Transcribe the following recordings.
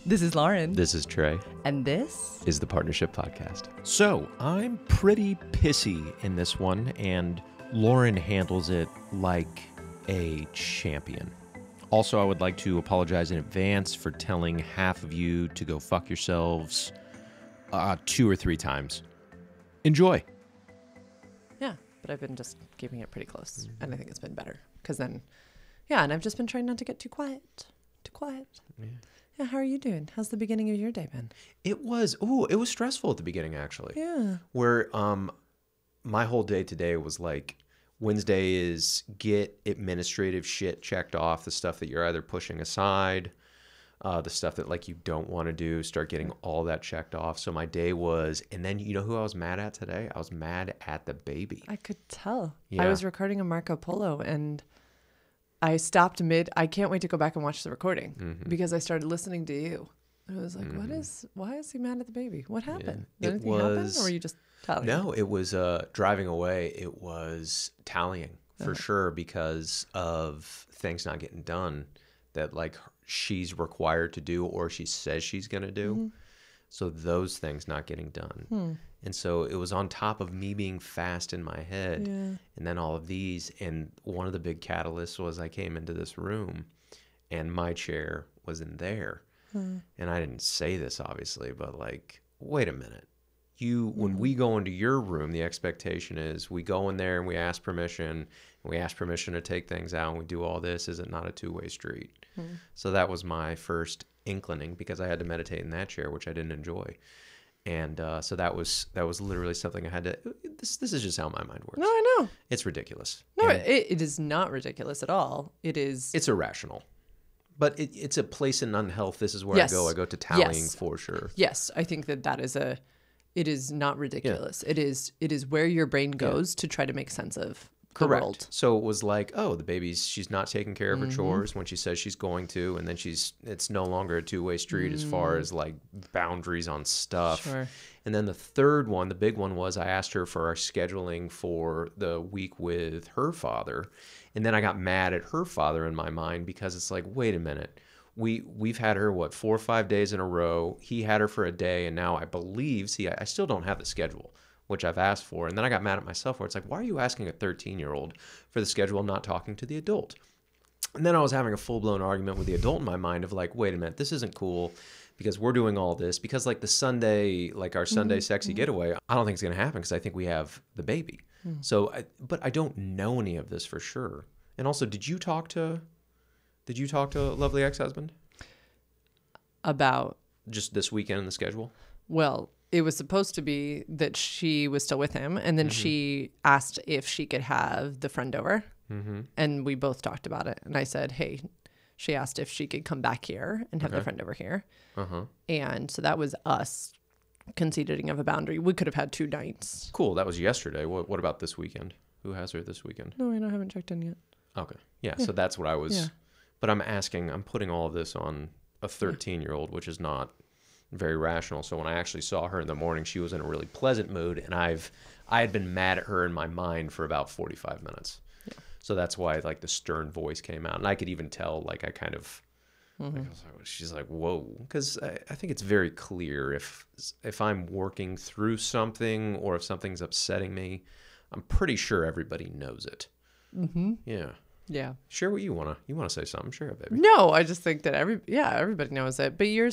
This is Lauren. This is Trey. And this is the Partnership Podcast. So I'm pretty pissy in this one, and Lauren handles it like a champion. Also, I would like to apologize in advance for telling half of you to go fuck yourselves 2 or 3 times. Enjoy. Yeah, but I've been just keeping it pretty close, and I think it's been better. Because then, yeah, and I've just been trying not to get too quiet. Yeah, how are you doing? How's the beginning of your day been? It was stressful at the beginning, actually. Yeah. Where my whole day today was like, Wednesday is get administrative shit checked off, the stuff that you're either pushing aside, the stuff that like you don't want to do, start getting all that checked off. So my day was, and then you know who I was mad at today? I was mad at the baby. I could tell. Yeah. I was recording a Marco Polo and I stopped I can't wait to go back and watch the recording because I started listening to you. I was like, why is he mad at the baby? What happened? Yeah. Did anything happen, or were you just tallying? No, it was driving away. It was tallying for sure because of things not getting done that like she's required to do or she says she's going to do. Mm-hmm. So those things not getting done. And so it was on top of me being fast in my head and then all of these. And one of the big catalysts was I came into this room and my chair was in there. And I didn't say this obviously, but like, wait a minute. When we go into your room, the expectation is we go in there and we ask permission to take things out and we do all this. Is it not a two-way street? So that was my first inclining because I had to meditate in that chair, which I didn't enjoy. And so that was literally something I had to, this is just how my mind works. No, I know. It's ridiculous. No, it is not ridiculous at all. It's irrational. But it's a place in unhealth. This is where I go to tallying for sure. Yes, I think that it is not ridiculous. Yeah. It is where your brain goes to try to make sense of the world. So it was like, oh, she's not taking care of her chores when she says she's going to, and then it's no longer a two-way street as far as like boundaries on stuff. Sure. And then the third one, the big one was I asked her for our scheduling for the week with her father. And then I got mad at her father in my mind because it's like, wait a minute. We've had her, 4 or 5 days in a row. He had her for a day, and now I believe, I still don't have the schedule, which I've asked for. And then I got mad at myself where it's like, why are you asking a 13-year-old for the schedule, not talking to the adult? And then I was having a full-blown argument with the adult in my mind of like, wait a minute, this isn't cool because we're doing all this. Because like the Sunday, like our Sunday sexy getaway, I don't think it's going to happen because I think we have the baby. So, but I don't know any of this for sure. And also, did you talk to lovely ex-husband? About? Just this weekend in the schedule? Well, it was supposed to be that she was still with him. And then she asked if she could have the friend over. And we both talked about it. And I said, hey, she asked if she could come back here and have the friend over here. And so that was us conceding of a boundary. We could have had 2 nights. Cool. That was yesterday. What about this weekend? Who has her this weekend? No, I haven't checked in yet. Okay. Yeah. So that's what I was... Yeah. But I'm putting all of this on a 13-year-old, which is not very rational. So when I actually saw her in the morning, she was in a really pleasant mood, and I had been mad at her in my mind for about 45 minutes. Yeah. So that's why like the stern voice came out, and I could even tell like I kind of, she's like, whoa, because I think it's very clear if I'm working through something or if something's upsetting me, I'm pretty sure everybody knows it. Yeah. Yeah. Share what you want to say something. Share it, baby. No, I just think that everybody knows it. But you're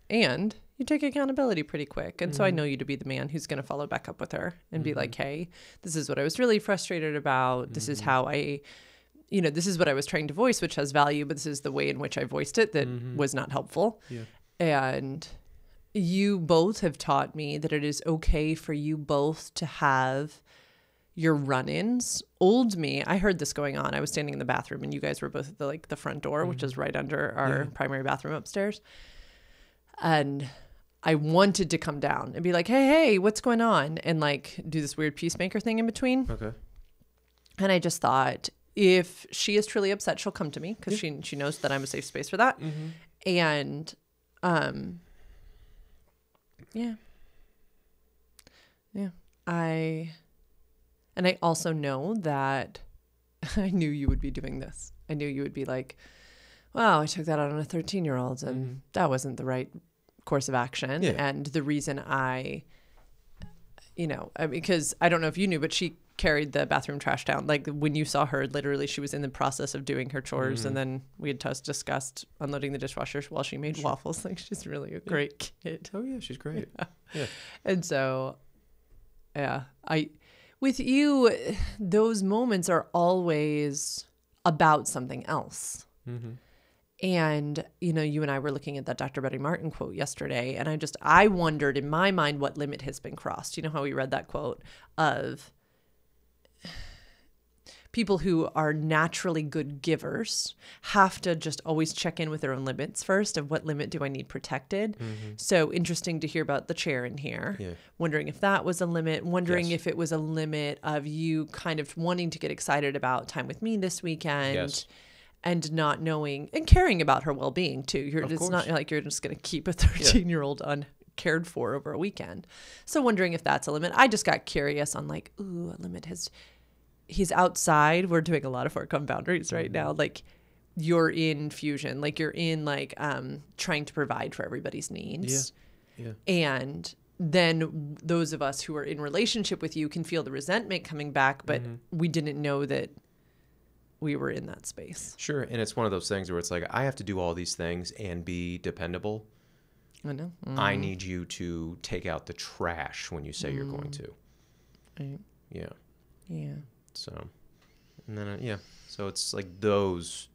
and you take accountability pretty quick. And so I know you to be the man who's going to follow back up with her and be like, hey, this is what I was really frustrated about. This is how this is what I was trying to voice, which has value, but this is the way in which I voiced it that was not helpful. Yeah. And you both have taught me that it is okay for you both to have your run-ins. Old me, I heard this going on. I was standing in the bathroom and you guys were both at the front door, which is right under our primary bathroom upstairs. And I wanted to come down and be like, hey, what's going on? And like do this weird peacemaker thing in between. Okay. And I just thought, if she is truly upset, she'll come to me because she knows that I'm a safe space for that. And I also know that I knew you would be doing this. I knew you would be like, wow, I took that out on a 13-year-old and that wasn't the right course of action. Yeah. And the reason because I don't know if you knew, but she carried the bathroom trash down. Like when you saw her, literally she was in the process of doing her chores. And then we had just discussed unloading the dishwasher while she made waffles. Like she's really a great kid. Oh yeah, she's great. Yeah. And so, yeah, with you, those moments are always about something else. And, you and I were looking at that Dr. Betty Martin quote yesterday, and I wondered in my mind what limit has been crossed. You know how we read that quote of people who are naturally good givers have to just always check in with their own limits first of what limit do I need protected. So interesting to hear about the chair in here. Yeah. Wondering if that was a limit, wondering if it was a limit of you kind of wanting to get excited about time with me this weekend. Yes. And not knowing and caring about her well-being too. It's not like you're just going to keep a 13-year-old uncared for over a weekend. So wondering if that's a limit. I just got curious on like, ooh, a limit he's outside. We're doing a lot of work on boundaries right now. Like you're in fusion, like you're in like trying to provide for everybody's needs. Yeah. And then those of us who are in relationship with you can feel the resentment coming back, but we didn't know that we were in that space. Sure. And it's one of those things where it's like, I have to do all these things and be dependable. I know. I need you to take out the trash when you say you're going to. Right. Yeah. Yeah. So, and then, so it's like those,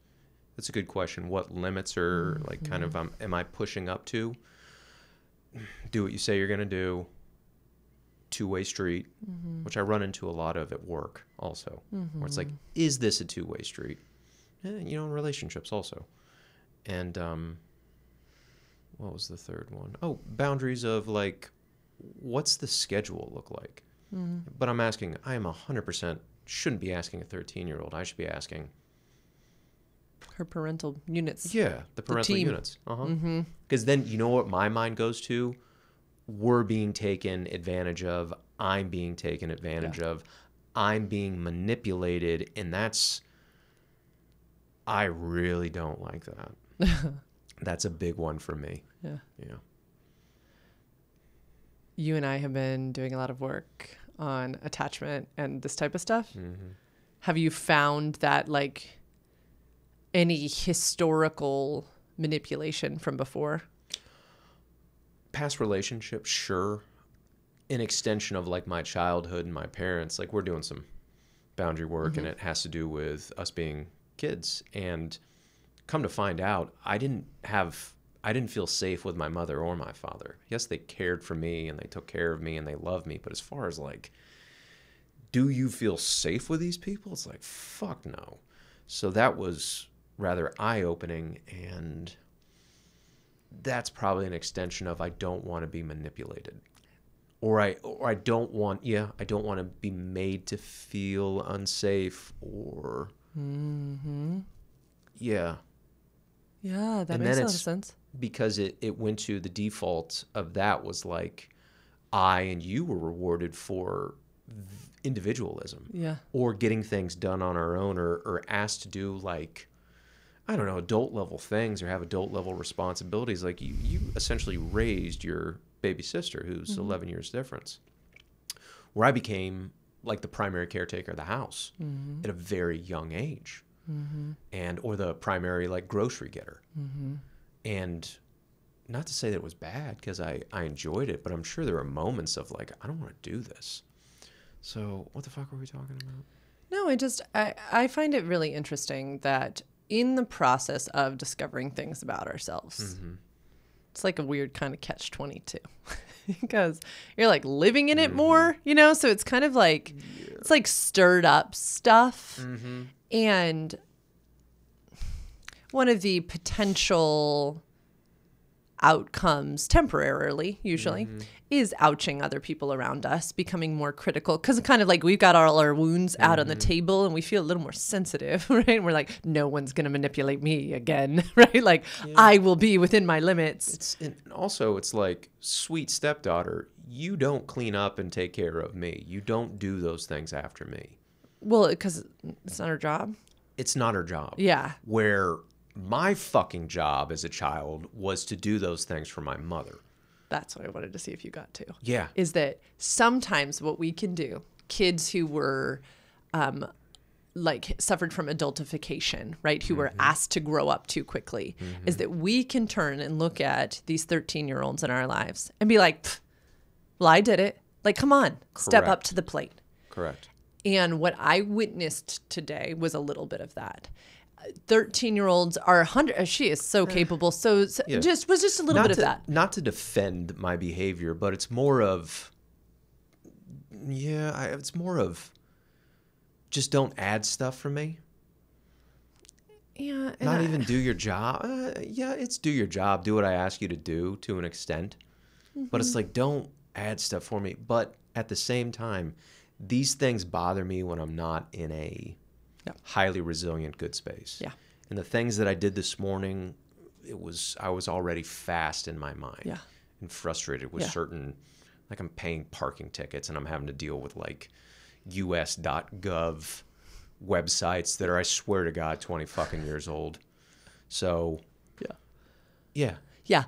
that's a good question. What limits are like kind of, am I pushing up to? Do what you say you're going to do. Two-way street, which I run into a lot of at work also, where it's like, is this a two-way street? In relationships also. And what was the third one? Oh, boundaries of like, what's the schedule look like? But I am 100% shouldn't be asking a 13-year-old. I should be asking her parental units. Yeah, the parental units. Because then you know what my mind goes to? We're being taken advantage of. I'm being taken advantage of. I'm being manipulated. And I really don't like that. That's a big one for me. Yeah. Yeah. You and I have been doing a lot of work on attachment and this type of stuff. Have you found that like any historical manipulation from before? Past relationships, sure. An extension of like my childhood and my parents, like we're doing some boundary work and it has to do with us being kids. And come to find out, I didn't feel safe with my mother or my father. Yes, they cared for me and they took care of me and they loved me. But as far as like, do you feel safe with these people? It's like, fuck no. So that was rather eye-opening, and that's probably an extension of I don't want to be manipulated. Or I don't want to be made to feel unsafe or Yeah, that makes a lot of sense. Because it went to the default of that was like I and you were rewarded for individualism. Yeah. Or getting things done on our own or asked to do like, I don't know, adult level things or have adult level responsibilities. Like you essentially raised your baby sister who's 11 years difference. Where I became like the primary caretaker of the house at a very young age. Or the primary like grocery getter. And not to say that it was bad because I enjoyed it, but I'm sure there were moments of like, I don't want to do this. So what the fuck were we talking about? No, I find it really interesting that in the process of discovering things about ourselves, it's like a weird kind of catch-22 because you're like living in it more, so it's kind of like, it's like stirred up stuff. And one of the potential outcomes temporarily, usually, is ouching other people around us, becoming more critical. Because kind of like we've got all our wounds out on the table and we feel a little more sensitive, right? And we're like, no one's going to manipulate me again, right? Like I will be within my limits. It's like, sweet stepdaughter, you don't clean up and take care of me. You don't do those things after me. Well, because it's not her job. It's not her job. Yeah. Where My fucking job as a child was to do those things for my mother. That's what I wanted to see if you got to. Yeah. Is that sometimes what we can do, kids who were like suffered from adultification, right? Who were asked to grow up too quickly, is that we can turn and look at these 13-year-olds in our lives and be like, well, I did it. Like, come on, step up to the plate. Correct. And what I witnessed today was a little bit of that. 13-year-olds are 100. She is so capable. So Yeah. just a little bit of that. Not to defend my behavior, but it's more of, it's more of just don't add stuff for me. Yeah. Not even do your job. It's do your job. Do what I ask you to do to an extent. But it's like, don't add stuff for me. But at the same time, these things bother me when I'm not in a highly resilient, good space. Yeah. And the things that I did this morning, I was already fast in my mind. Yeah. And frustrated with certain, like I'm paying parking tickets and I'm having to deal with like US.gov websites that are, I swear to God, 20 fucking years old. So, yeah.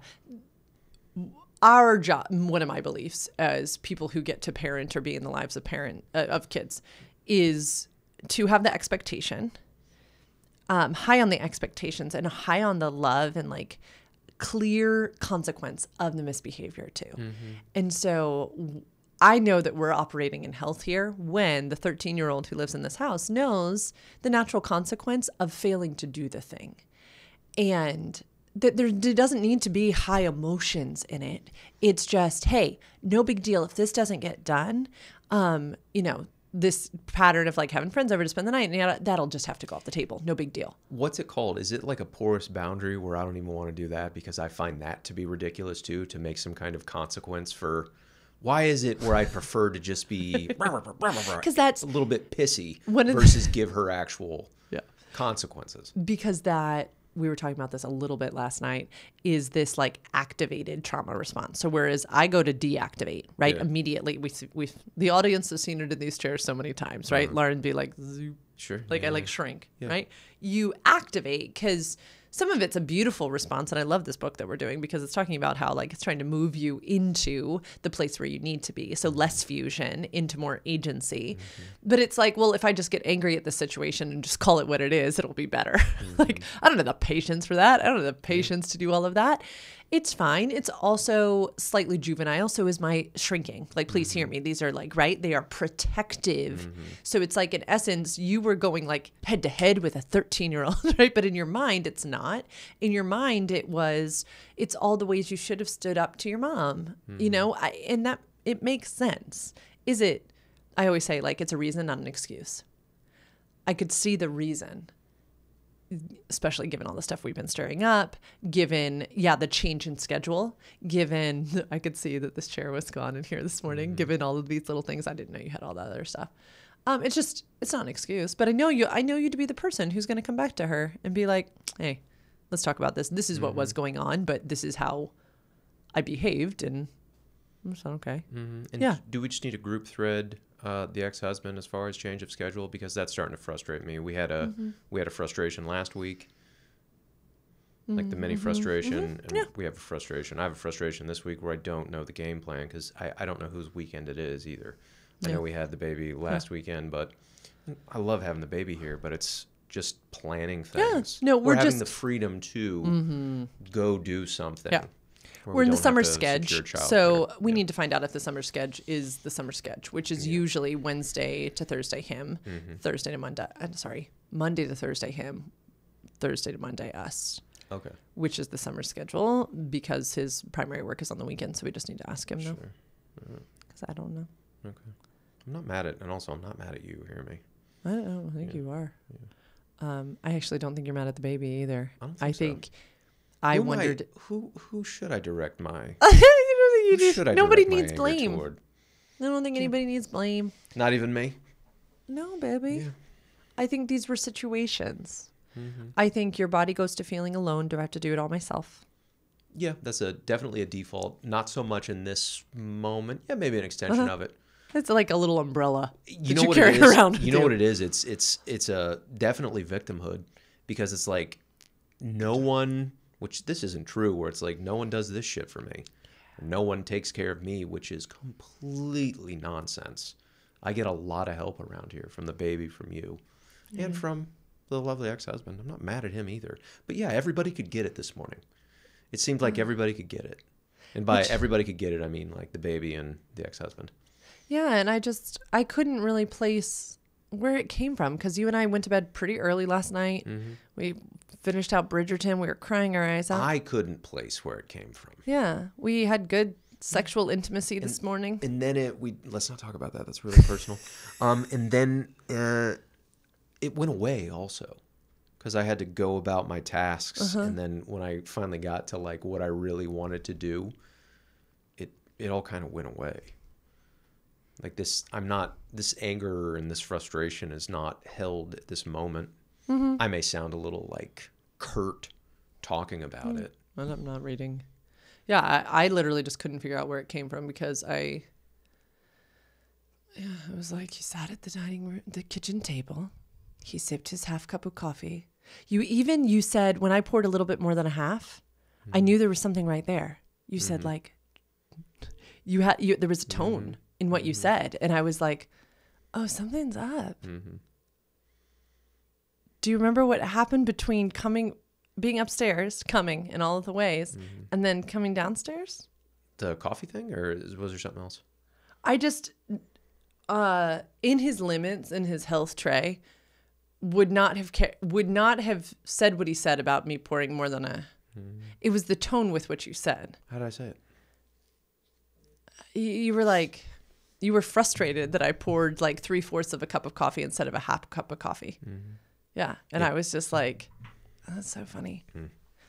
Our job, one of my beliefs as people who get to parent or be in the lives of kids, is to have the expectation, high on the expectations and high on the love and like clear consequence of the misbehavior too. And so I know that we're operating in health here when the 13-year-old who lives in this house knows the natural consequence of failing to do the thing. And that there doesn't need to be high emotions in it. It's just, hey, no big deal. If this doesn't get done, this pattern of like having friends over to spend the night, that'll just have to go off the table. No big deal. What's it called? Is it like a porous boundary where I don't even want to do that because I find that to be ridiculous too, to make some kind of consequence for... Why is it where I prefer to just be because that's a little bit pissy versus give her actual consequences? Because that, we were talking about this a little bit last night, is this like activated trauma response. So whereas I go to deactivate, right? Yeah. Immediately, we the audience has seen it in these chairs so many times, right? Lauren be like, zoop. Sure. Like I like shrink, right? You activate because some of it's a beautiful response. And I love this book that we're doing because it's talking about how like it's trying to move you into the place where you need to be. So less fusion into more agency. But it's like, well, if I just get angry at the situation and just call it what it is, it'll be better. Like, I don't have the patience for that. I don't have the patience to do all of that. It's fine. It's also slightly juvenile. So is my shrinking. Like, please hear me. These are like, right? They are protective. So it's like, in essence, you were going like head to head with a 13-year-old, right? But in your mind, it's not. In your mind, it's all the ways you should have stood up to your mom, and that it makes sense. Is it, I always say like, it's a reason, not an excuse. I could see the reason, especially given all the stuff we've been stirring up, given, the change in schedule, given, I could see that this chair was gone in here this morning, given all of these little things. I didn't know you had all that other stuff. It's not an excuse, but I know you to be the person who's going to come back to her and be like, hey, let's talk about this. This is what was going on, but this is how I behaved. And it's not okay. And do we just need a group thread, the ex-husband, as far as change of schedule? Because that's starting to frustrate me. We had a frustration last week, like the mini frustration, and we have a frustration. I have a frustration this week where I don't know the game plan because I don't know whose weekend it is either. I know we had the baby last weekend, but I love having the baby here, but it's just planning things. No, we're having the freedom to go do something. Yeah. We're in the summer schedule, so we need to find out if the summer schedule is the summer schedule, which is usually Wednesday to Thursday him, Thursday to Monday. I'm sorry, Monday to Thursday him, Thursday to Monday us. Okay. Which is the summer schedule because his primary work is on the weekend, so we just need to ask him though. Because I don't know. Okay. I'm not mad at you. Hear me? I don't think you are. Yeah. I actually don't think you're mad at the baby either. I think. I wondered who should I direct my. Nobody needs blame. Toward? I don't think anybody needs blame. Not even me. No, baby. Yeah. I think these were situations. I think your body goes to feeling alone. Do I have to do it all myself? Yeah, that's definitely a default. Not so much in this moment. Yeah, maybe an extension of it. It's like a little umbrella you carry around. You know what it is? It's a definitely victimhood because it's like no one, which this isn't true, where it's like, no one does this shit for me. No one takes care of me, which is completely nonsense. I get a lot of help around here from the baby, from you, and from the lovely ex-husband. I'm not mad at him either. But yeah, everybody could get it this morning. It seemed like everybody could get it. And by everybody could get it, I mean like the baby and the ex-husband. Yeah, and I couldn't really place where it came from, because you and I went to bed pretty early last night. Mm-hmm. We finished out Bridgerton. We were crying our eyes out. I couldn't place where it came from. Yeah, we had good sexual intimacy this morning. And then let's not talk about that. That's really personal. And then it went away also, because I had to go about my tasks. And then when I finally got to like what I really wanted to do, it all kind of went away. Like this anger and this frustration is not held at this moment. Mm-hmm. I may sound a little like curt talking about it. I'm not reading. Yeah, I literally just couldn't figure out where it came from, because it was like, you sat at the kitchen table. He sipped his half cup of coffee. You said, when I poured a little bit more than a half, I knew there was something right there. You said like, there was a tone in what you said. And I was like, oh, something's up. Mm-hmm. Do you remember what happened between being upstairs, coming in all of the ways, and then coming downstairs? The coffee thing, or was there something else? I just, in his limits, in his health tray, would not have said what he said about me pouring more than it was the tone with which you said. How did I say it? You were like, you were frustrated that I poured like 3/4 of a cup of coffee instead of a half cup of coffee. Mm-hmm. Yeah. And I was just like, oh, that's so funny.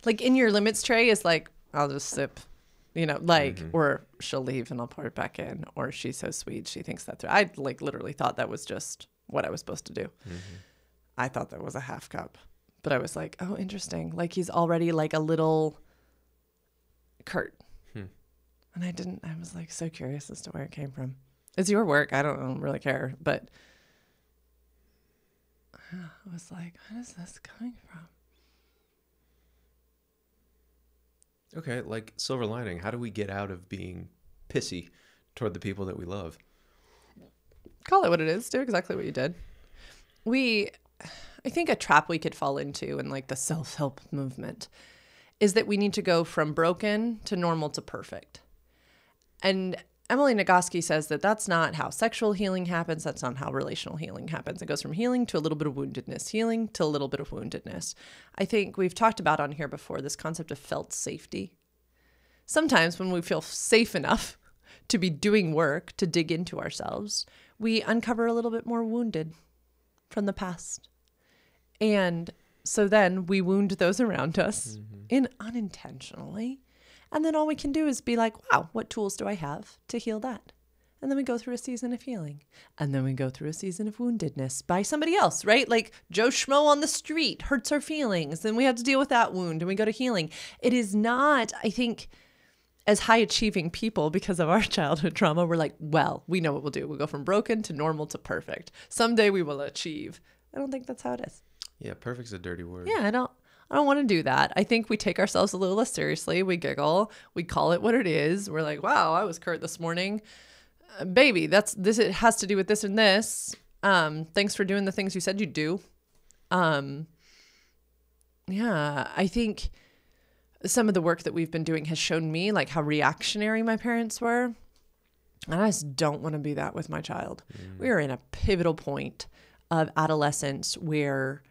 Like in your limits tray is like, I'll just sip, or she'll leave and I'll pour it back in, or she's so sweet, she thinks that through. I like literally thought that was just what I was supposed to do. I thought that was a half cup, but I was like, oh, interesting. Like he's already like a little curt. And I was like so curious as to where it came from. It's your work. I don't really care, but I was like, what is this coming from? Okay, like silver lining. How do we get out of being pissy toward the people that we love? Call it what it is. Do exactly what you did. I think a trap we could fall into in like the self-help movement is that we need to go from broken to normal to perfect. And Emily Nagoski says that that's not how sexual healing happens. That's not how relational healing happens. It goes from healing to a little bit of woundedness, healing to a little bit of woundedness. I think we've talked about on here before this concept of felt safety. Sometimes when we feel safe enough to be doing work, to dig into ourselves, we uncover a little bit more wounded from the past. And so then we wound those around us unintentionally. And then all we can do is be like, wow, what tools do I have to heal that? And then we go through a season of healing. And then we go through a season of woundedness by somebody else, right? Like Joe Schmo on the street hurts our feelings. Then we have to deal with that wound and we go to healing. It is not, I think, as high achieving people because of our childhood trauma, we're like, well, we know what we'll do. We'll go from broken to normal to perfect. Someday we will achieve. I don't think that's how it is. Yeah, perfect's a dirty word. Yeah, I don't want to do that. I think we take ourselves a little less seriously. We giggle. We call it what it is. We're like, wow, I was curt this morning. Baby, it has to do with this and this. Thanks for doing the things you said you'd do. Yeah, I think some of the work that we've been doing has shown me like how reactionary my parents were. And I just don't want to be that with my child. We are in a pivotal point of adolescence where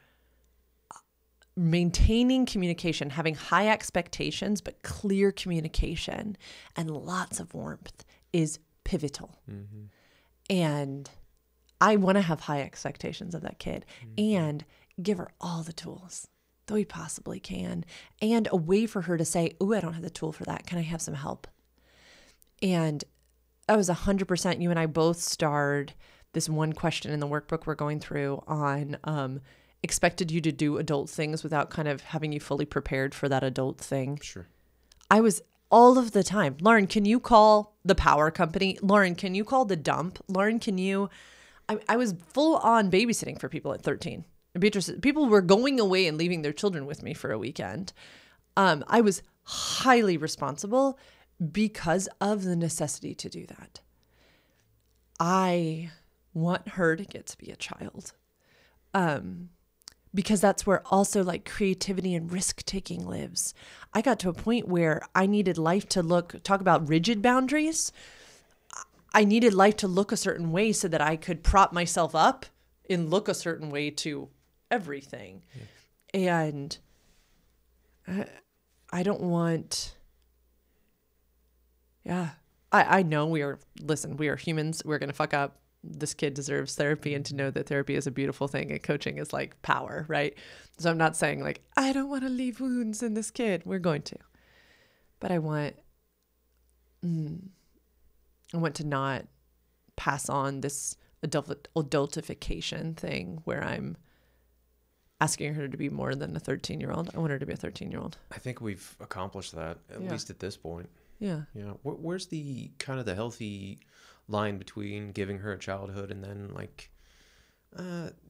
maintaining communication, having high expectations, but clear communication and lots of warmth is pivotal. And I want to have high expectations of that kid and give her all the tools that we possibly can, and a way for her to say, oh, I don't have the tool for that. Can I have some help? And that was 100%. You and I both starred this one question in the workbook we're going through on expected you to do adult things without kind of having you fully prepared for that adult thing. Sure. I was all of the time, Lauren, can you call the power company? Lauren, can you call the dump? Lauren, can you... I was full on babysitting for people at 13. Beatrice, people were going away and leaving their children with me for a weekend. I was highly responsible because of the necessity to do that. I want her to get to be a child. Because that's where also like creativity and risk taking lives. I got to a point where I needed life to talk about rigid boundaries. I needed life to look a certain way so that I could prop myself up and look a certain way to everything. Yeah. And I don't want, I know we are humans. We're going to fuck up. This kid deserves therapy, and to know that therapy is a beautiful thing and coaching is like power, right? So I'm not saying like, I don't want to leave wounds in this kid. We're going to, but I want to not pass on this adultification thing where I'm asking her to be more than a 13-year-old. I want her to be a 13-year-old. I think we've accomplished that, at least at this point. Yeah. Yeah. Where's the kind of the healthy line between giving her a childhood and then like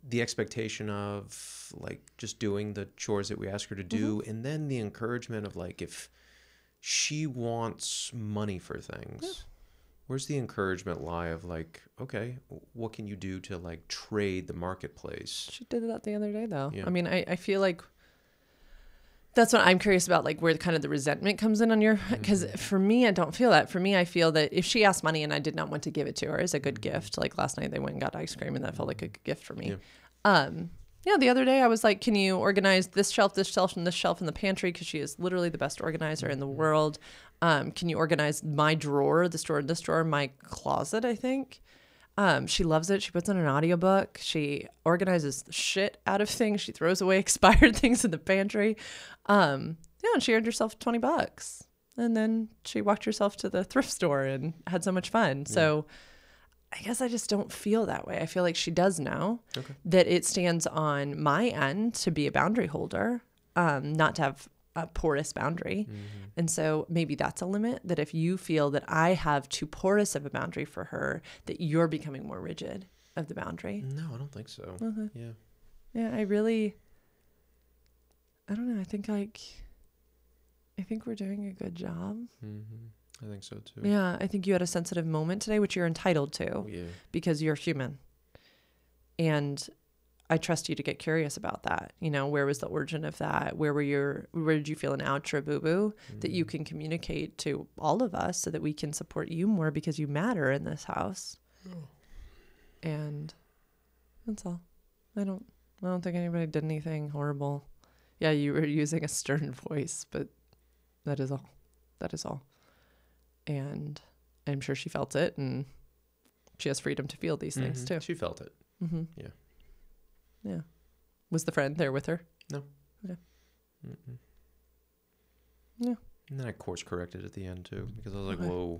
the expectation of like just doing the chores that we ask her to do, and then the encouragement of like if she wants money for things, where's the encouragement lie of like, okay, what can you do to like trade the marketplace? She did that the other day though. Yeah. I mean, I feel like that's what I'm curious about, like where kind of the resentment comes in on your, because for me, I don't feel that. For me, I feel that if she asked money and I did not want to give it to her as a good gift, like last night they went and got ice cream and that felt like a good gift for me. Yeah. The other day I was like, can you organize this shelf, and this shelf in the pantry? Because she is literally the best organizer in the world. Can you organize my drawer, this drawer, my closet, I think. She loves it. She puts on an audiobook. She organizes the shit out of things. She throws away expired things in the pantry. And she earned herself $20. And then she walked herself to the thrift store and had so much fun. Yeah. So I guess I just don't feel that way. I feel like she does now that it stands on my end to be a boundary holder, not to have a porous boundary. And so maybe that's a limit, that if you feel that I have too porous of a boundary for her, that you're becoming more rigid of the boundary. No, I don't think so. Yeah, I don't know. I think we're doing a good job. I think so too. Yeah, I think you had a sensitive moment today, which you're entitled to because you're human. And I trust you to get curious about that. You know, where was the origin of that? Where did you feel an outra boo-boo that you can communicate to all of us so that we can support you more because you matter in this house. And that's all. I don't think anybody did anything horrible. Yeah, you were using a stern voice, but that is all. That is all. And I'm sure she felt it, and she has freedom to feel these things too. She felt it. Yeah. Yeah. Was the friend there with her? No. Okay. Yeah. And then I course corrected at the end too, because I was like, whoa.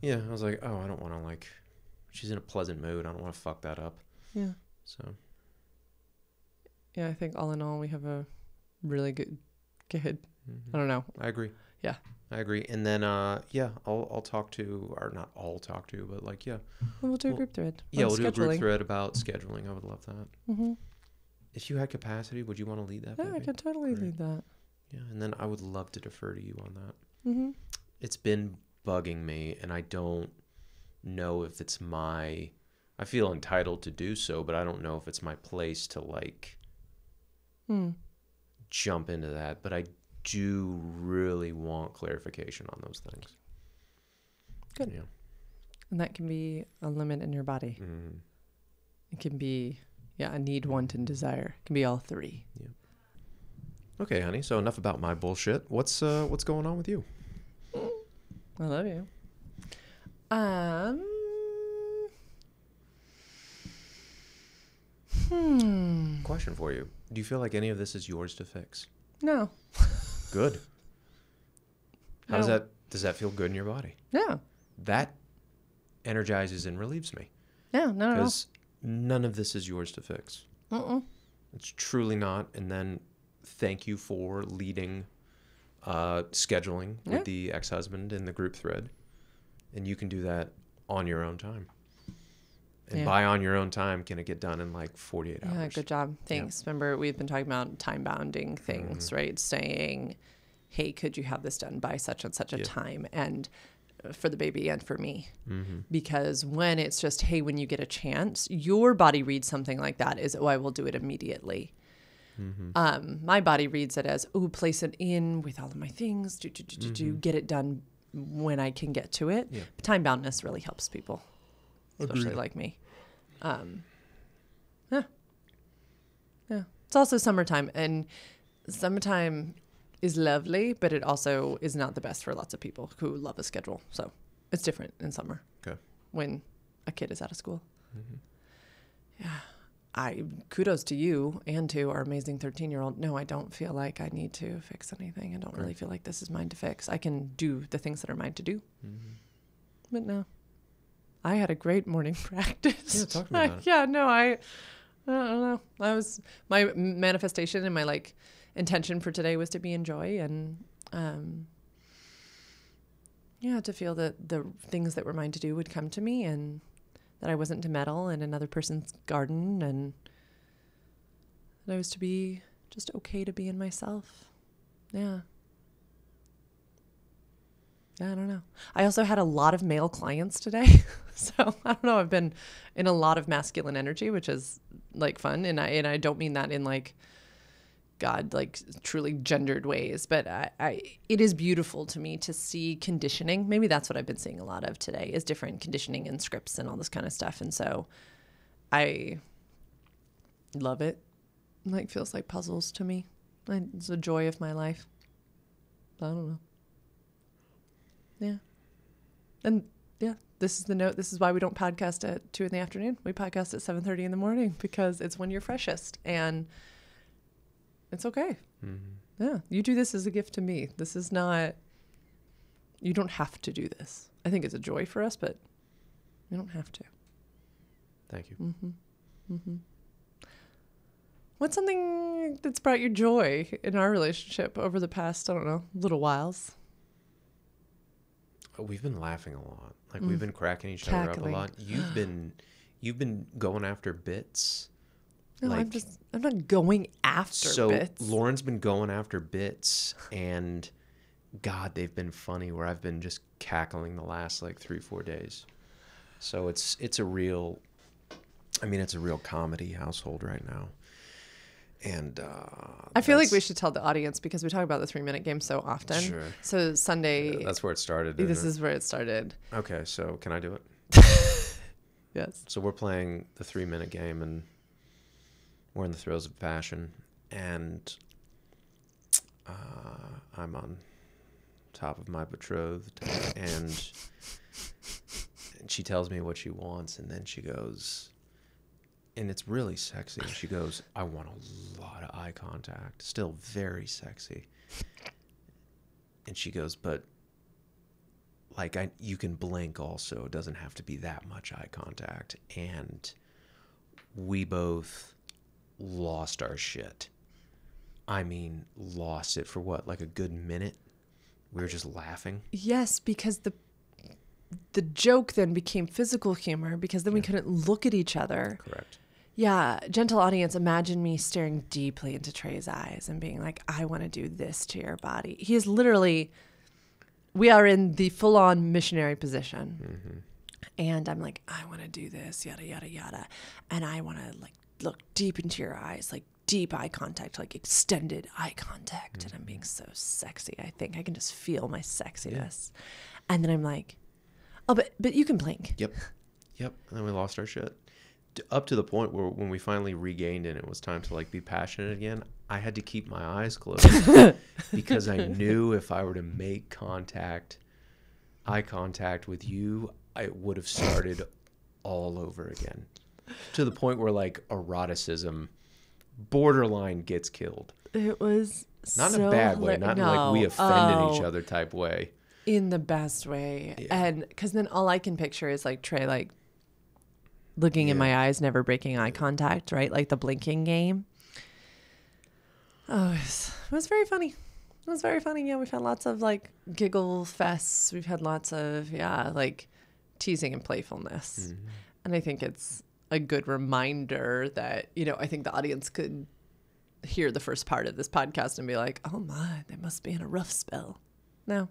Yeah. I was like, oh, I don't want to like, she's in a pleasant mood. I don't want to fuck that up. Yeah. So. Yeah. I think all in all, we have a really good. I don't know. I agree. Yeah. I agree. And then, I'll talk to, or not all talk to, but like, we'll do a group thread. Yeah, we'll do a group thread about scheduling. I would love that. If you had capacity, would you want to lead that? Yeah, I could totally lead that. Yeah, and then I would love to defer to you on that. It's been bugging me, and I don't know if it's I feel entitled to do so, but I don't know if it's my place to like jump into that. But I do really want clarification on those things. Good. Yeah. And that can be a limit in your body. It can be, a need, want, and desire. It can be all three. Yeah. Okay, honey. So enough about my bullshit. What's going on with you? I love you. Question for you. Do you feel like any of this is yours to fix? No. Good. Does that feel good in your body? Yeah. That energizes and relieves me. Yeah, no. Because none of this is yours to fix. It's truly not. And then thank you for leading scheduling with the ex-husband in the group thread. And you can do that on your own time. And by on your own time, can it get done in like 48 hours? Yeah, good job. Thanks. Yeah. Remember, we've been talking about time bounding things, right? Saying, hey, could you have this done by such and such a time? And for the baby and for me. Because when it's just, hey, when you get a chance, your body reads something like that as, oh, I will do it immediately. My body reads it as, oh, place it in with all of my things, get it done when I can get to it. Yeah. Time boundness really helps people, especially like me. Yeah. It's also summertime, and summertime is lovely, but it also is not the best for lots of people who love a schedule. So it's different in summer. Okay. When a kid is out of school. Yeah. Kudos to you and to our amazing 13-year-old. No, I don't feel like I need to fix anything. I don't really feel like this is mine to fix. I can do the things that are mine to do. But no, I had a great morning practice. Yeah, talk about it. Yeah, no, I don't know. My manifestation and my intention for today was to be in joy and, to feel that the things that were mine to do would come to me and that I wasn't to meddle in another person's garden and that I was to be just okay to be in myself. Yeah. I don't know. I also had a lot of male clients today. So I don't know. I've been in a lot of masculine energy, which is fun. And I don't mean that in God, truly gendered ways, but it is beautiful to me to see conditioning. Maybe that's what I've been seeing a lot of today is different conditioning and scripts and all this kind of stuff. And so I love it. Feels like puzzles to me. It's the joy of my life. I don't know. Yeah. And yeah, this is the note. This is why we don't podcast at 2 p.m. We podcast at 7:30 in the morning because it's when you're freshest and it's okay. Yeah. You do this as a gift to me. This is not, you don't have to do this. I think it's a joy for us, but you don't have to. Thank you. What's something that's brought you joy in our relationship over the past, I don't know, little whiles? We've been laughing a lot. We've been cracking each other up a lot. You've been going after bits. No, I'm not going after bits. So Lauren's been going after bits, and God, they've been funny. Where I've been just cackling the last 3-4 days. So it's a real comedy household right now. And I feel like we should tell the audience because we talk about the 3-minute game so often. Sure. So Sunday. That's where it started. This is where it started. Okay, so can I do it? Yes. So we're playing the 3-minute game, and we're in the throes of passion, and I'm on top of my betrothed, and she tells me what she wants, and then she goes, and it's really sexy. She goes, I want a lot of eye contact. Still very sexy. And she goes, but you can blink also. It doesn't have to be that much eye contact. And we both lost our shit. I mean, lost it for what? A good minute? We were just laughing. Yes, because the joke then became physical humor because then we couldn't look at each other. Correct. Yeah, gentle audience, imagine me staring deeply into Trey's eyes and being like, I want to do this to your body. He is literally, we are in the full-on missionary position. And I'm like, I want to do this, yada, yada, yada. And I want to look deep into your eyes, deep eye contact, extended eye contact. And I'm being so sexy. I think I can just feel my sexiness. Yeah. And then I'm like, oh, but you can blink. Yep. And then we lost our shit. Up to the point where when we finally regained it, it was time to be passionate again. I had to keep my eyes closed because I knew if I were to make eye contact with you, I would have started all over again. To the point where eroticism borderline gets killed. It was not in a bad way, not in we offended each other type way. In the best way. Yeah. And because then all I can picture is Trey looking in my eyes, never breaking eye contact, right? The blinking game. Oh, it was very funny. It was very funny. Yeah, we've had lots of giggle fests. We've had lots of, teasing and playfulness. And I think it's a good reminder that, I think the audience could hear the first part of this podcast and be like, oh my, they must be in a rough spell. No.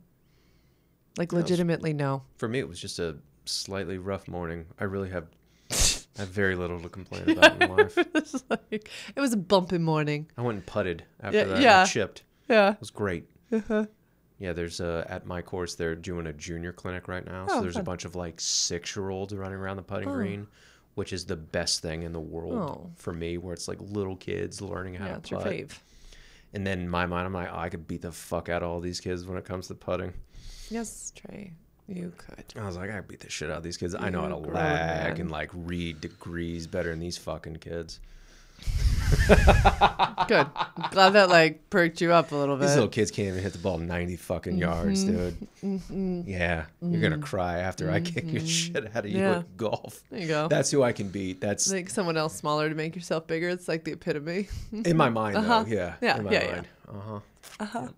Like, legitimately, no. For me, it was just a slightly rough morning. I really have very little to complain about in life. It was a bumpy morning. I went and putted after that. Yeah. And chipped. Yeah. It was great. Uh-huh. Yeah, there's at my course, they're doing a junior clinic right now. So there's a bunch of like 6-year-olds running around the putting green, which is the best thing in the world for me, where it's like little kids learning how to putt. Your fave. And then in my mind, I'm like, I could beat the fuck out of all these kids when it comes to putting. Yes, Trey, you could. I was like, I could beat the shit out of these kids. I know how to lag and like read degrees better than these fucking kids. Good. I'm glad that like perked you up a little bit. These little kids can't even hit the ball 90 fucking yards, dude. Yeah, you're gonna cry after I kick your shit out of you at golf. There you go. That's who I can beat. That's like someone else smaller to make yourself bigger. It's like the epitome. In my mind, though. Yeah. Yeah. In my mind.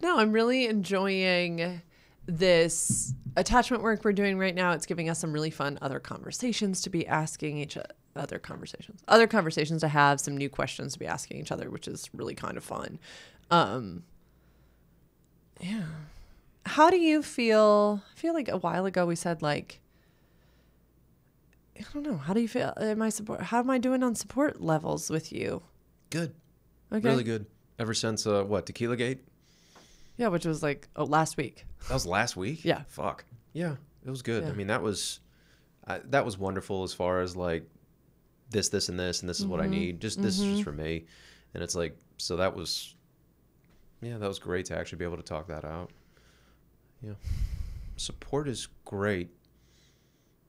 No, I'm really enjoying this attachment work we're doing right now. It's giving us some really fun other conversations to be asking each other. Other conversations to have, some new questions to be asking each other, which is really kind of fun. Yeah. How do you feel? I feel like a while ago we said like, I don't know. How do you feel? How am I doing on support levels with you? Good. Okay. Really good. Ever since Tequila Gate? Yeah, which was like last week. That was last week? Yeah. Fuck. Yeah, it was good. Yeah. I mean, that was wonderful as far as like this, and this is what I need. This is just for me. And it's like, so that was great to actually be able to talk that out. Yeah. Support is great.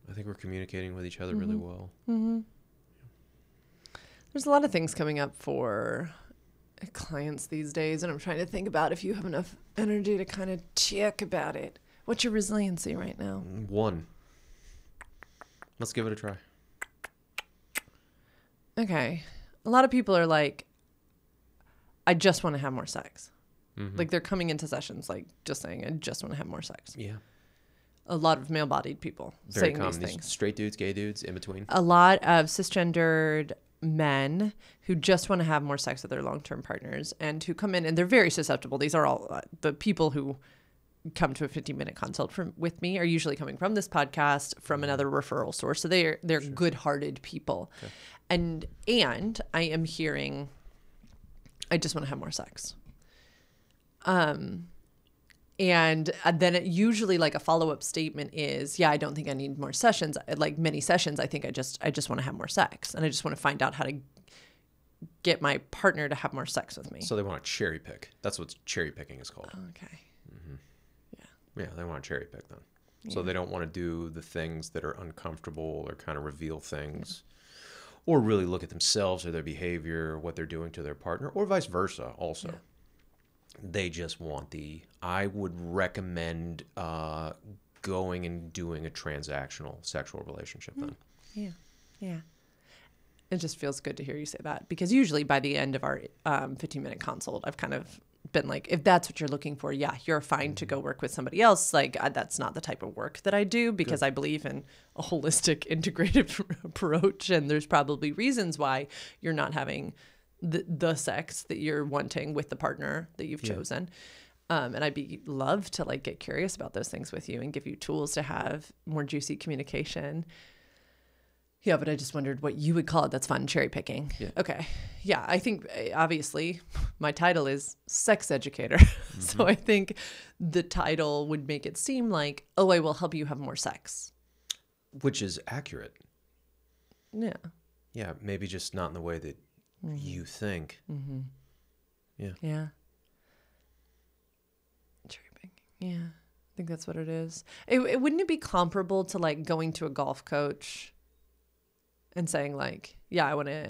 I think we're communicating with each other really well. Mm-hmm. There's a lot of things coming up for clients these days, and I'm trying to think about if you have enough energy to kind of check about it. What's your resiliency right now? 1. Let's give it a try. Okay. A lot of people are like, I just want to have more sex. Mm-hmm. Like they're coming into sessions like just saying, I just want to have more sex. Yeah. A lot of male-bodied people Very saying common. these things. Straight dudes, gay dudes, in between. A lot of cisgendered men who just want to have more sex with their long-term partners and who come in and they're very susceptible. These are all the people who come to a 15-minute consult with me are usually coming from this podcast, from another referral source. So they're sure. Good-hearted people. Okay. And I am hearing, I just want to have more sex. And then it usually like a follow-up statement is, yeah, I don't think I need more sessions. Like many sessions, I think I just want to have more sex. And I just want to find out how to get my partner to have more sex with me. So they want to cherry pick. That's what cherry picking is called. Okay. Mm-hmm. Yeah, they want to cherry pick then. Yeah. So they don't want to do the things that are uncomfortable or kind of reveal things. Yeah. Or really look at themselves or their behavior, what they're doing to their partner, or vice versa also. Yeah. They just want I would recommend going and doing a transactional sexual relationship then. Yeah. It just feels good to hear you say that, because usually by the end of our 15-minute consult, I've kind of been like, if that's what you're looking for, yeah, you're fine to go work with somebody else. Like that's not the type of work that I do, because I believe in a holistic, integrated approach. And there's probably reasons why you're not having the sex that you're wanting with the partner that you've chosen. And I'd love to like get curious about those things with you and give you tools to have more juicy communication. Yeah, but I just wondered what you would call it. That's fun. Cherry picking. Yeah. Okay. Yeah, I think obviously my title is sex educator. Mm-hmm. So I think the title would make it seem like, oh, I will help you have more sex. Which is accurate. Yeah. Yeah, maybe just not in the way that you think. Mm-hmm. Yeah. Yeah. Cherry picking. Yeah. I think that's what it is. Wouldn't it be comparable to like going to a golf coach and saying like, yeah, I want to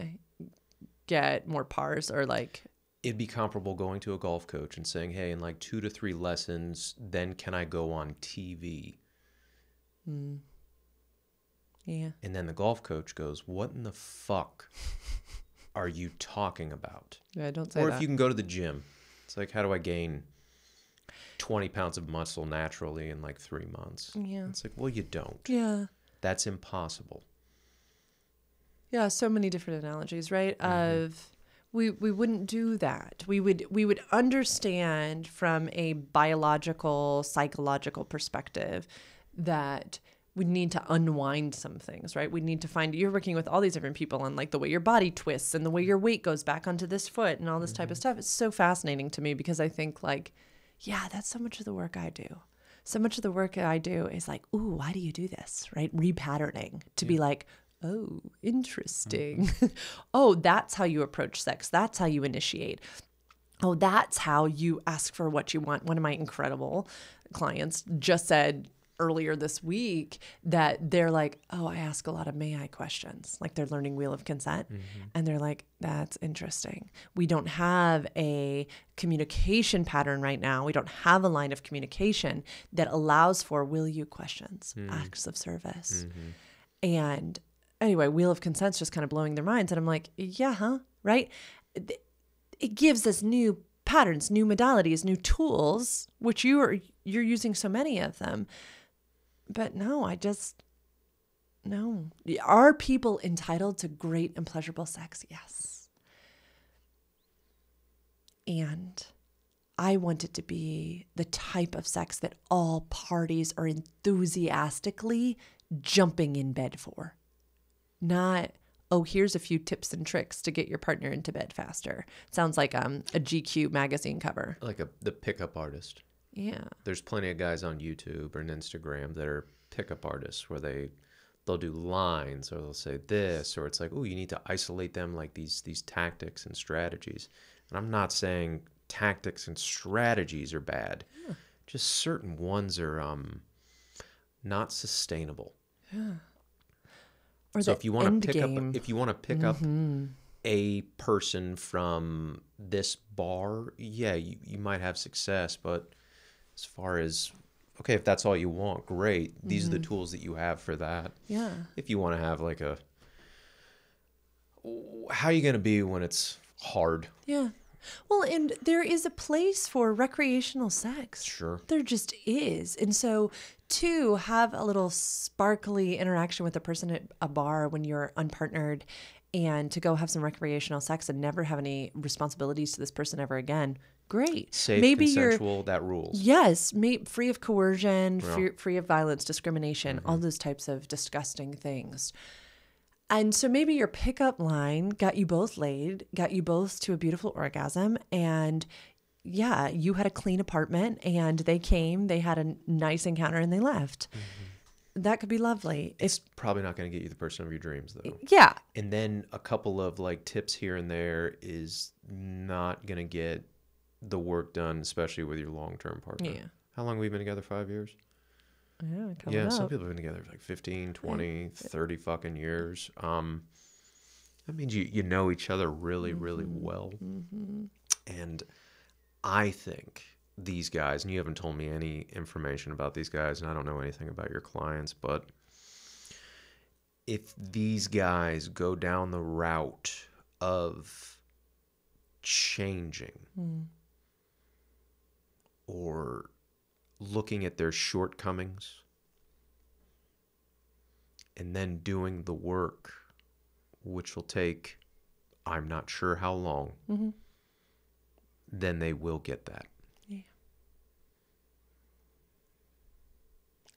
get more pars, or like... It'd be comparable going to a golf coach and saying, hey, in like 2 to 3 lessons, then can I go on TV? Yeah. And then the golf coach goes, what in the fuck are you talking about? Yeah, don't say that. Or that. if you can go to the gym. It's like, how do I gain 20 pounds of muscle naturally in like 3 months? Yeah. It's like, well, you don't. Yeah. That's impossible. Yeah, so many different analogies, right? Of we wouldn't do that. We would understand from a biological, psychological perspective that we need to unwind some things, right? We need to find, you're working with all these different people on like the way your body twists and the way your weight goes back onto this foot and all this type of stuff. It's so fascinating to me because I think like, yeah, that's so much of the work I do. So much of the work I do is like, ooh, why do you do this, right? Repatterning to be like, oh, interesting. Oh, that's how you approach sex. That's how you initiate. Oh, that's how you ask for what you want. One of my incredible clients just said earlier this week that they're like, oh, I ask a lot of may I questions. Like they're learning Wheel of Consent. And they're like, that's interesting. We don't have a communication pattern right now. We don't have a line of communication that allows for will you questions, acts of service. And anyway, Wheel of Consent's just kind of blowing their minds. And I'm like, yeah, huh? Right? It gives us new patterns, new modalities, new tools, which you're using so many of them. But no, no. Are people entitled to great and pleasurable sex? Yes. And I want it to be the type of sex that all parties are enthusiastically jumping in bed for. Not, oh, here's a few tips and tricks to get your partner into bed faster. Sounds like a GQ magazine cover. Like the pickup artist. Yeah. There's plenty of guys on YouTube or Instagram that are pickup artists where they'll do lines or they'll say this, or it's like, oh, you need to isolate them like these tactics and strategies. And I'm not saying tactics and strategies are bad. Yeah. Just certain ones are not sustainable. Yeah. Or so if you want to pick up mm-hmm. a person from this bar, yeah, you might have success, but as far as, okay, if that's all you want, great. These are the tools that you have for that. Yeah. If you want to have like how are you going to be when it's hard? Yeah. Well, and there is a place for recreational sex. Sure. There just is. And so to have a little sparkly interaction with a person at a bar when you're unpartnered and to go have some recreational sex and never have any responsibilities to this person ever again, great. Safe, consensual, that rules. Yes, free of coercion, free of violence, discrimination, all those types of disgusting things. And so maybe your pickup line got you both laid, got you both to a beautiful orgasm, and yeah, you had a clean apartment and they came, they had a nice encounter and they left. That could be lovely. It's probably not going to get you the person of your dreams, though. Yeah. And then a couple of like tips here and there is not going to get the work done, especially with your long-term partner. Yeah. How long have we been together? 5 years? Yeah, some people have been together for like 15, 20, 30 fucking years. That means you know each other really, really well. And I think these guys, and you haven't told me any information about these guys, and I don't know anything about your clients, but if these guys go down the route of changing or looking at their shortcomings and then doing the work, which will take, I'm not sure how long, then they will get that. Yeah.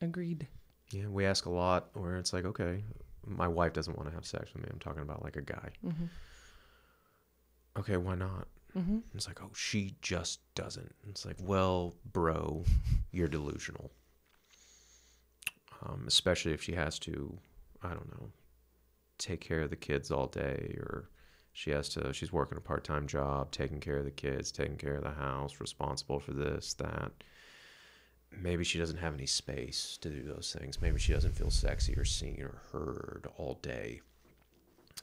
Agreed. Yeah, we ask a lot where it's like, okay, my wife doesn't want to have sex with me. I'm talking about like a guy. Okay, why not? It's like, oh, she just doesn't. It's like, well, bro, you're delusional. Especially if she has to, I don't know, take care of the kids all day, or she's working a part-time job, taking care of the kids, taking care of the house, responsible for this, that. Maybe she doesn't have any space to do those things. Maybe she doesn't feel sexy or seen or heard all day.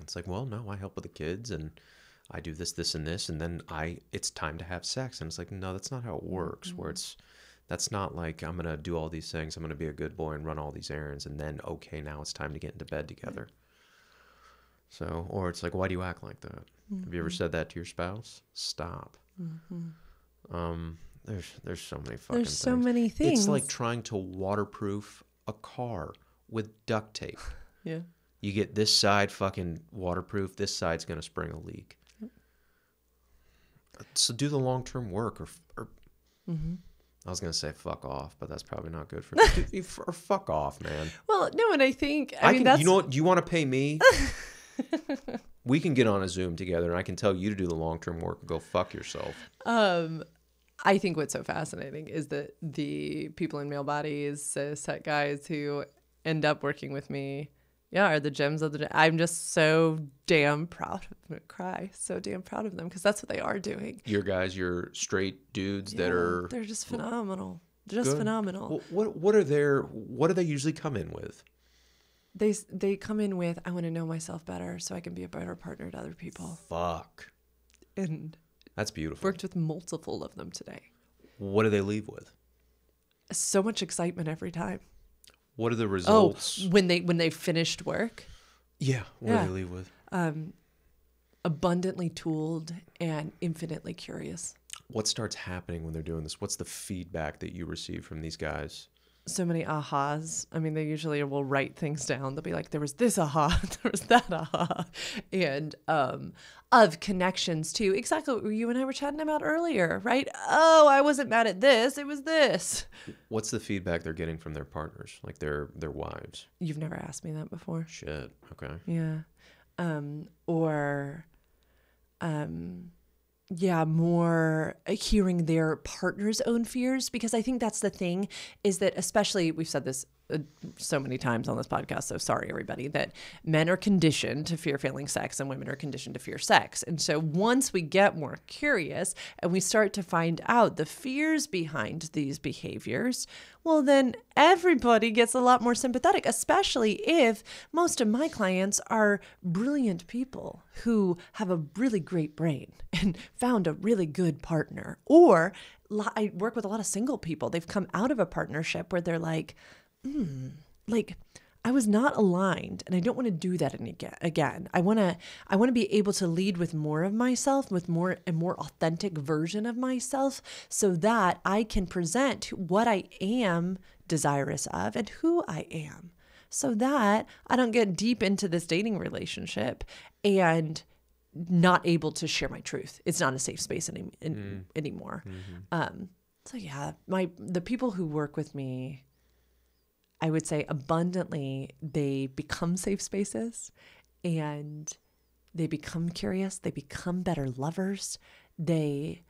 It's like, well, no, I help with the kids and I do this, and this, and then it's time to have sex. And it's like, no, that's not how it works, where that's not like I'm going to do all these things. I'm going to be a good boy and run all these errands. And then, okay, now it's time to get into bed together. So, or it's like, why do you act like that? Have you ever said that to your spouse? Stop. There's so many fucking things. There's so many things. It's like trying to waterproof a car. with duct tape. Yeah. You get this side fucking waterproof. This side's going to spring a leak. So do the long-term work or I was going to say fuck off, but that's probably not good for you. Or fuck off, man. Well, no, and I think, I mean, that's... You know what? You want to pay me? We can get on a Zoom together and I can tell you to do the long-term work and go fuck yourself. I think what's so fascinating is that the people in male bodies, cis-het guys who end up working with me, are the gems of the... I'm just so damn proud of them. So damn proud of them because that's what they are doing. Your guys, your straight dudes that are... They're just phenomenal. Just phenomenal. What do they usually come in with? They come in with, I want to know myself better so I can be a better partner to other people. Fuck. And that's beautiful. Worked with multiple of them today. What do they leave with? So much excitement every time. What are the results? Oh, when they finished work? Yeah. What do they leave with? Abundantly tooled and infinitely curious. What starts happening when they're doing this? What's the feedback that you receive from these guys? So many ahas. I mean, they usually will write things down. They'll be like, there was this aha, there was that aha. And of connections to exactly what you and I were chatting about earlier, right? Oh, I wasn't mad at this. It was this. What's the feedback they're getting from their partners, like their wives? You've never asked me that before. Shit. Okay. Yeah. More hearing their partner's own fears, because I think that's the thing is that, especially, we've said this so many times on this podcast, so sorry everybody, that men are conditioned to fear failing sex and women are conditioned to fear sex. And so once we get more curious and we start to find out the fears behind these behaviors, well, then everybody gets a lot more sympathetic, especially if most of my clients are brilliant people who have a really great brain and found a really good partner. Or I work with a lot of single people. They've come out of a partnership where they're like, I was not aligned and I don't want to do that again. I want to be able to lead with more of myself, with a more authentic version of myself, so that I can present what I am desirous of and who I am, so that I don't get deep into this dating relationship and not able to share my truth. It's not a safe space anymore. Mm-hmm. The people who work with me, I would say abundantly, they become safe spaces and they become curious. They become better lovers. They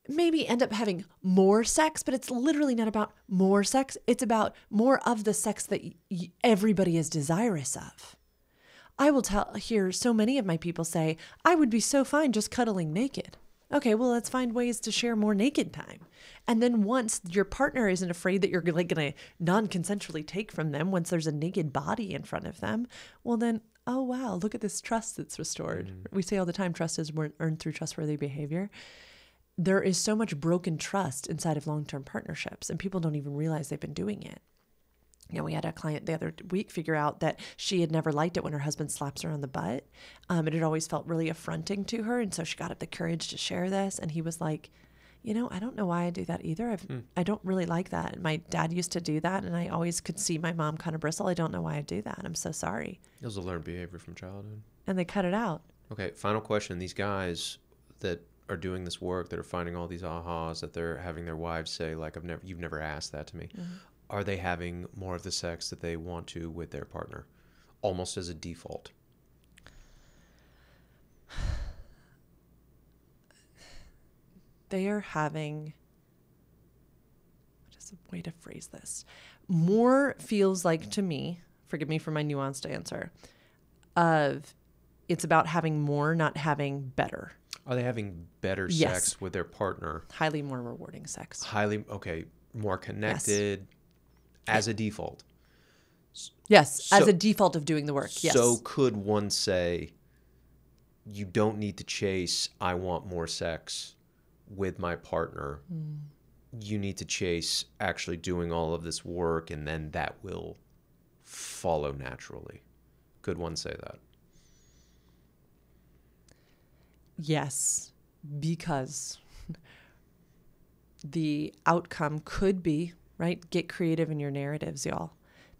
maybe end up having more sex, but it's literally not about more sex. It's about more of the sex that everybody is desirous of. I will hear so many of my people say, I would be so fine just cuddling naked. Okay, well, let's find ways to share more naked time. And then once your partner isn't afraid that you're going to non-consensually take from them once there's a naked body in front of them, well then, oh wow, look at this trust that's restored. Mm-hmm. We say all the time, trust is earned through trustworthy behavior. There is so much broken trust inside of long-term partnerships, and people don't even realize they've been doing it. We had a client the other week figure out that she had never liked it when her husband slaps her on the butt. It had always felt really affronting to her. And so she got up the courage to share this. And he was like, I don't know why I do that either. I don't really like that. My dad used to do that. And I always could see my mom kind of bristle. I don't know why I do that. I'm so sorry. It was a learned behavior from childhood. And they cut it out. Okay, final question. These guys that are doing this work, that are finding all these ahas, that they're having their wives say, like, you've never asked that to me. Mm-hmm. Are they having more of the sex that they want to with their partner, almost as a default? They are having, what is a way to phrase this? More feels like to me, forgive me for my nuanced answer, it's about having more, not having better. Are they having better sex with their partner? Highly more rewarding sex. More connected. Yes. As a default. Yes, as a default of doing the work, yes. So could one say, you don't need to chase, I want more sex with my partner. Mm. You need to chase actually doing all of this work, and then that will follow naturally. Could one say that? Yes, because the outcome could be, right? Get creative in your narratives, y'all.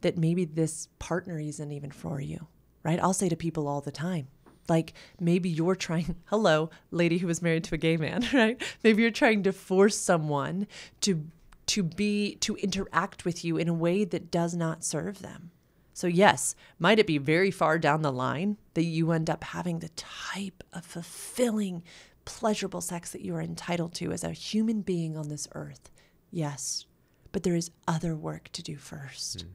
that maybe this partner isn't even for you, right? I'll say to people all the time, like maybe you're trying, hello, lady who was married to a gay man, right? Maybe you're trying to force someone to interact with you in a way that does not serve them. So yes, might it be very far down the line that you end up having the type of fulfilling, pleasurable sex that you are entitled to as a human being on this earth? Yes, but there is other work to do first.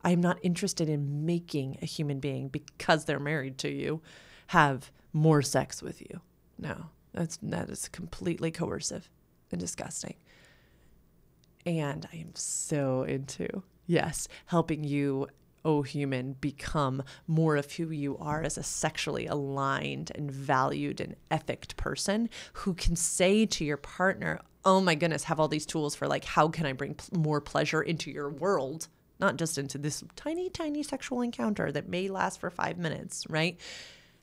I am not interested in making a human being, because they're married to you, have more sex with you. No, that is completely coercive and disgusting. And I am so into, yes, helping you, oh human, become more of who you are as a sexually aligned and valued and ethicked person who can say to your partner, oh my goodness, have all these tools for like, how can I bring more pleasure into your world? Not just into this tiny, tiny sexual encounter that may last for 5 minutes, right?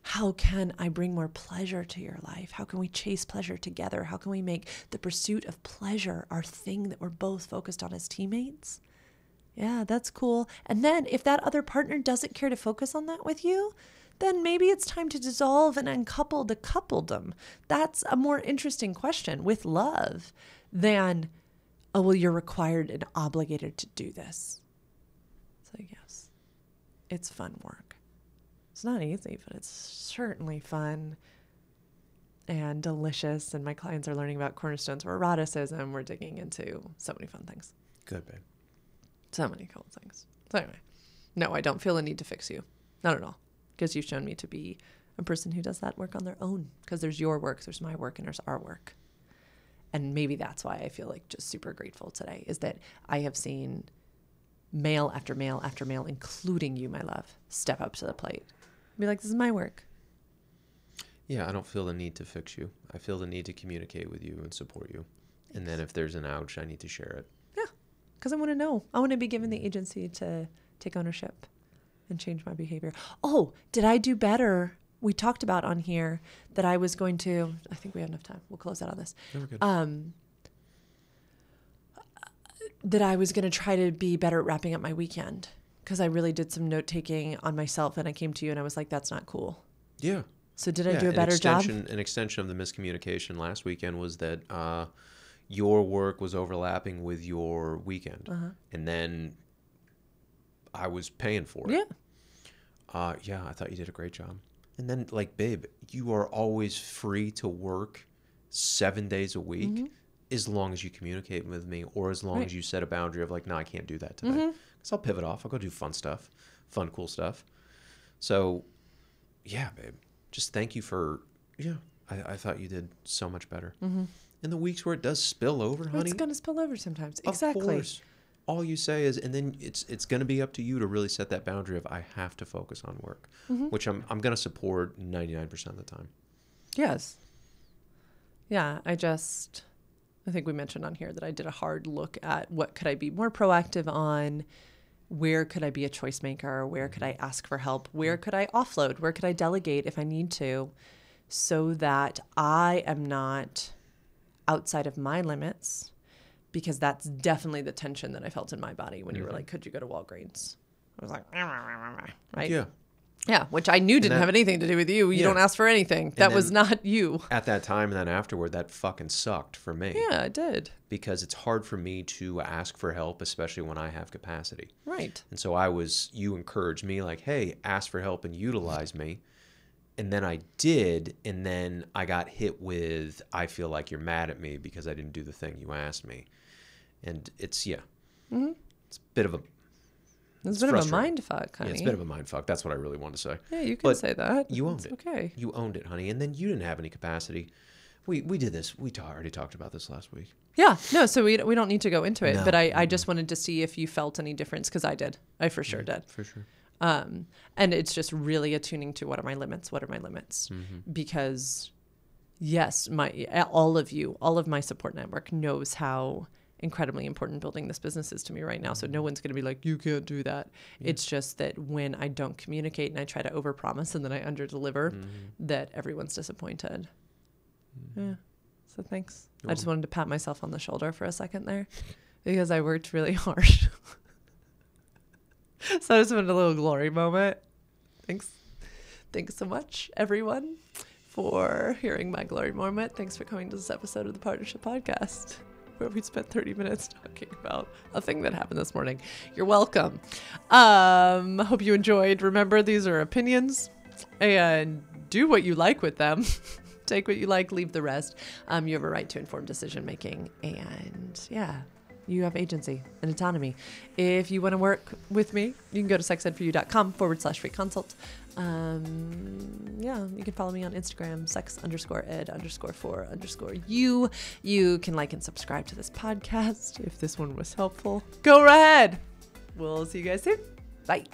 How can I bring more pleasure to your life? How can we chase pleasure together? How can we make the pursuit of pleasure our thing that we're both focused on as teammates? Yeah, that's cool. And then if that other partner doesn't care to focus on that with you, then maybe it's time to dissolve and uncouple the coupledom. That's a more interesting question with love than, oh, well, you're required and obligated to do this. So yes, it's fun work. It's not easy, but it's certainly fun and delicious. And my clients are learning about cornerstones of eroticism. We're digging into so many fun things. Good, babe. So many cool things. So anyway, no, I don't feel a need to fix you. Not at all. Because you've shown me to be a person who does that work on their own. Because there's your work, there's my work, and there's our work. And maybe that's why I feel like just super grateful today, is that I have seen male after male after male, including you, my love, step up to the plate. Be like, this is my work. Yeah, I don't feel the need to fix you. I feel the need to communicate with you and support you. And then if there's an ouch, I need to share it. Yeah, because I want to know. I want to be given the agency to take ownership and change my behavior. Oh, did I do better? We talked about on here that I was going to, I think we have enough time. We'll close out on this. No, we're good. That I was going to try to be better at wrapping up my weekend, because I really did some note taking on myself, and I came to you and I was like, that's not cool. Yeah. So did I do a better job? An extension of the miscommunication last weekend was that your work was overlapping with your weekend. Uh-huh. And then I was paying for it. Yeah. Yeah, I thought you did a great job. And then, like, babe, you are always free to work 7 days a week. Mm-hmm. As long as you communicate with me, or as long as you set a boundary of like, no, I can't do that today. Because I'll pivot off. I'll go do fun, cool stuff. So, yeah, babe, just thank you for, I thought you did so much better. Mm-hmm. In the weeks where it does spill over, honey. It's going to spill over sometimes. Of course. All you say is, and then it's going to be up to you to really set that boundary of, I have to focus on work, which I'm going to support 99% of the time. Yes. Yeah, I think we mentioned on here that I did a hard look at what could I be more proactive on, where could I be a choice maker, where could I ask for help, where could I offload, where could I delegate if I need to, so that I am not outside of my limits, because that's definitely the tension that I felt in my body when you were like, could you go to Walgreens? I was like, right? Yeah. Yeah, which I knew didn't have anything to do with you. You don't ask for anything. That was not you. At that time and then afterward, that fucking sucked for me. Yeah, it did. Because it's hard for me to ask for help, especially when I have capacity. Right. And so you encouraged me like, hey, ask for help and utilize me. And then I did, and then I got hit with, I feel like you're mad at me because I didn't do the thing you asked me. And it's, it's a bit of a... It's a bit of a mind fuck, honey. Yeah, it's a bit of a mind fuck. That's what I really want to say. Yeah, you can say that. You owned it. Okay. You owned it, honey. And then you didn't have any capacity. We did this. We already talked about this last week. Yeah. No, so we don't need to go into it. No. But I just wanted to see if you felt any difference, because I did. I for sure did. For sure. And it's just really attuning to what are my limits? What are my limits? Mm-hmm. Because, yes, all of my support network knows how incredibly important building this business is to me right now. So no one's going to be like, you can't do that. Yeah. It's just that when I don't communicate and I try to overpromise and then I underdeliver, that everyone's disappointed. Yeah. So thanks. I just wanted to pat myself on the shoulder for a second there, because I worked really hard. So I just wanted a little glory moment. Thanks so much, everyone, for hearing my glory moment. Thanks for coming to this episode of the Partnership Podcast, where we spent 30 minutes talking about a thing that happened this morning. You're welcome. Hope you enjoyed. Remember, these are opinions, and do what you like with them. Take what you like, leave the rest. You have a right to informed decision making, and yeah, you have agency and autonomy. If you want to work with me, you can go to sexedforyou.com/free consult. Yeah, you can follow me on Instagram, sex_ed_for_you. You can like and subscribe to this podcast if this one was helpful. Go ahead. We'll see you guys soon. Bye.